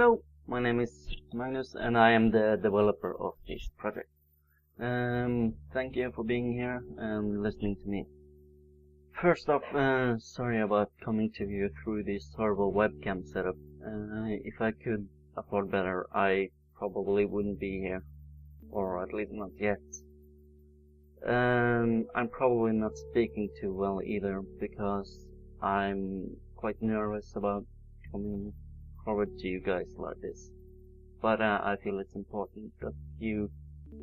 So, my name is Magnus and I am the developer of this project. Thank you for being here and listening to me. First off, sorry about coming to you through this horrible webcam setup. If I could afford better, I probably wouldn't be here. Or at least not yet. I'm probably not speaking too well either, because I'm quite nervous about coming forward to you guys like this. But I feel it's important that you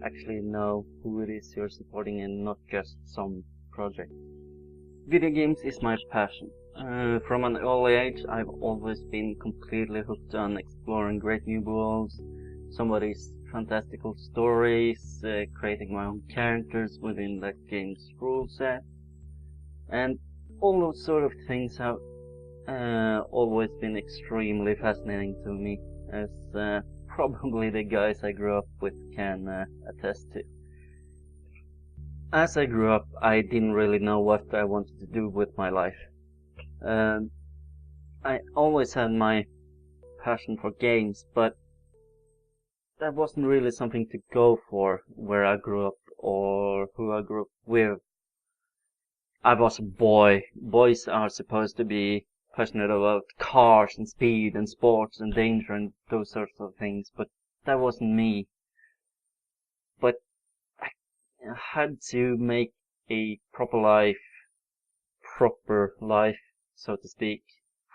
actually know who it is you're supporting and not just some project. Video games is my passion. From an early age, I've always been completely hooked on exploring great new worlds, somebody's fantastical stories, creating my own characters within that game's rule set, and all those sort of things have always been extremely fascinating to me, as probably the guys I grew up with can attest to. As I grew up, I didn't really know what I wanted to do with my life. I always had my passion for games, but that wasn't really something to go for where I grew up or who I grew up with. I was a boy. Boys are supposed to be passionate about cars and speed and sports and danger and those sorts of things, but that wasn't me. But I had to make a proper life, so to speak,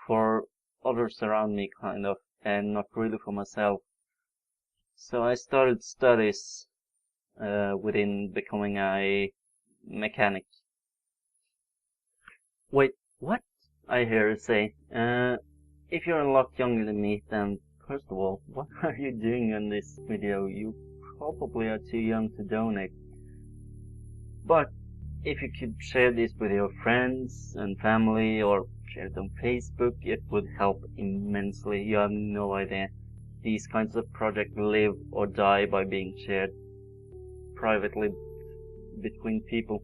for others around me, kind of, and not really for myself. So I started studies within becoming a mechanic. Wait, what? I hear you say. If you're a lot younger than me, then first of all, what are you doing in this video? You probably are too young to donate. But if you could share this with your friends and family or share it on Facebook, it would help immensely. You have no idea. These kinds of projects live or die by being shared privately between people.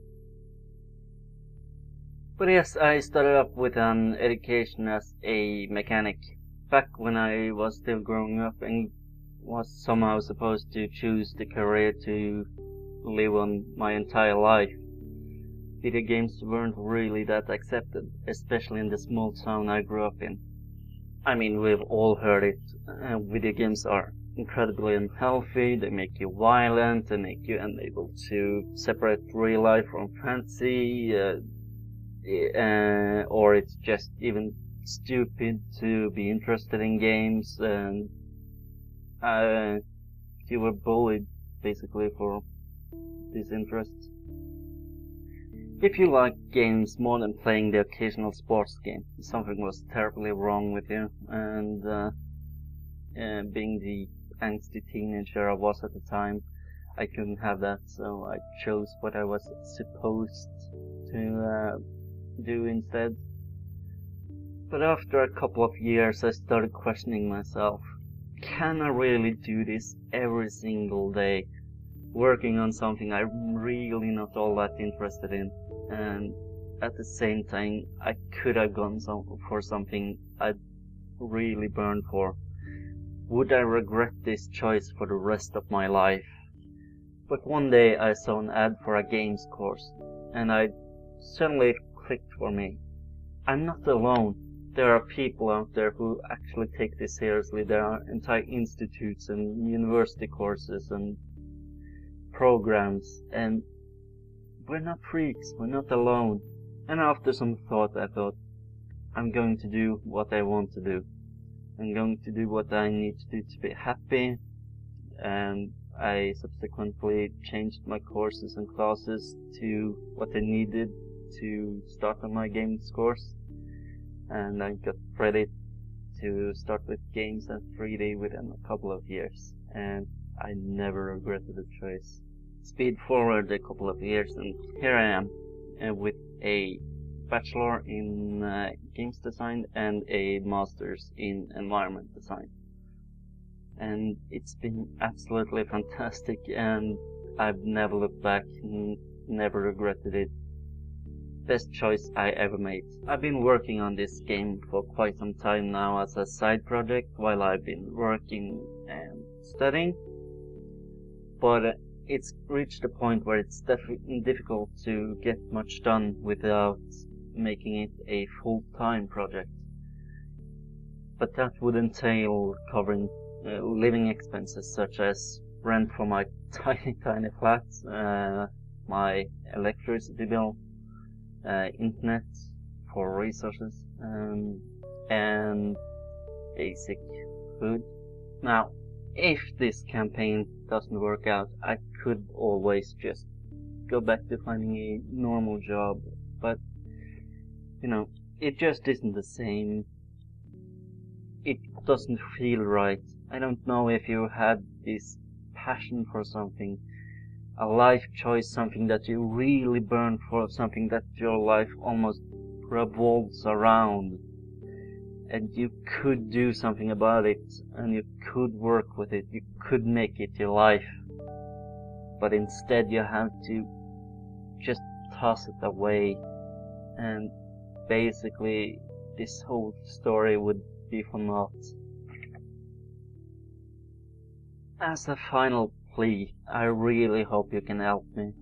But yes, I started off with an education as a mechanic back when I was still growing up and was somehow supposed to choose the career to live on my entire life. Video games weren't really that accepted, especially in the small town I grew up in. I mean, we've all heard it. Video games are incredibly unhealthy, they make you violent, they make you unable to separate real life from fantasy, or it's just even stupid to be interested in games, and you were bullied basically for this interest. If you like games more than playing the occasional sports game, something was terribly wrong with you, and being the angsty teenager I was at the time, I couldn't have that, so I chose what I was supposed to do instead. But after a couple of years I started questioning myself. Can I really do this every single day, working on something I'm really not all that interested in, and at the same time I could have gone for something I'd really burned for? Would I regret this choice for the rest of my life? But one day I saw an ad for a games course, and suddenly it clicked for me. I'm not alone. There are people out there who actually take this seriously. There are entire institutes and university courses and programs, and we're not freaks, we're not alone. And after some thought I thought, I'm going to do what I want to do. I'm going to do what I need to do to be happy, and I subsequently changed my courses and classes to what I needed to start on my games course, and I got ready to start with games and 3D within a couple of years, and I never regretted the choice. Speed forward a couple of years and here I am with a bachelor in games design and a master's in environment design, and it's been absolutely fantastic, and I've never looked back, never regretted it. best choice I ever made. I've been working on this game for quite some time now as a side project while I've been working and studying, but it's reached a point where it's definitely difficult to get much done without making it a full-time project. But that would entail covering living expenses such as rent for my tiny flat, my electricity bill, internet for resources, and basic food. Now, if this campaign doesn't work out, I could always just go back to finding a normal job, but you know, it just isn't the same. It doesn't feel right. I don't know if you had this passion for something, a life choice, something that you really burn for, something that your life almost revolves around, and you could do something about it, and you could work with it, you could make it your life, but instead you have to just toss it away, and basically this whole story would be for naught. As a final plea, I really hope you can help me,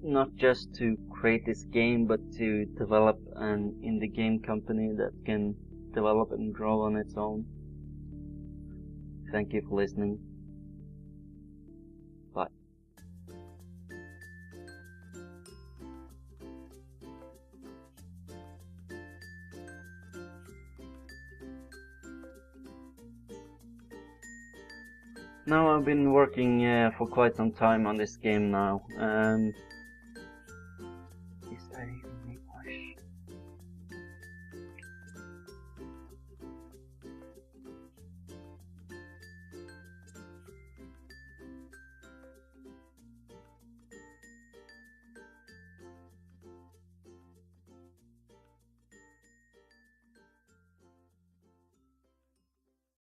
not just to create this game, but to develop an indie game company that can develop and grow on its own. Thank you for listening. Bye. Now I've been working for quite some time on this game now.